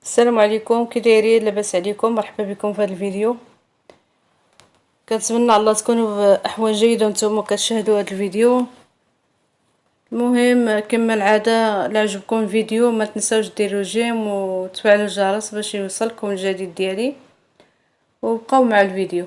السلام عليكم، كي دايرين؟ لاباس عليكم؟ مرحبا بكم في هذا الفيديو. كنتمنى الله تكونوا باحوال جيده وانتم كتشاهدوا هذا الفيديو. المهم كما العاده، لا عجبكم الفيديو ما تنساوش ديروا جيم وتفعلوا الجرس باش يوصلكم الجديد ديالي، وبقاو مع الفيديو.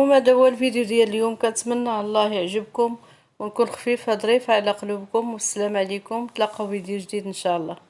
المهم هذا هو الفيديو ديال اليوم، كنتمنى الله يعجبكم ونكون خفيفة ظريفة على قلوبكم، والسلام عليكم، تلاقاو فيديو جديد ان شاء الله.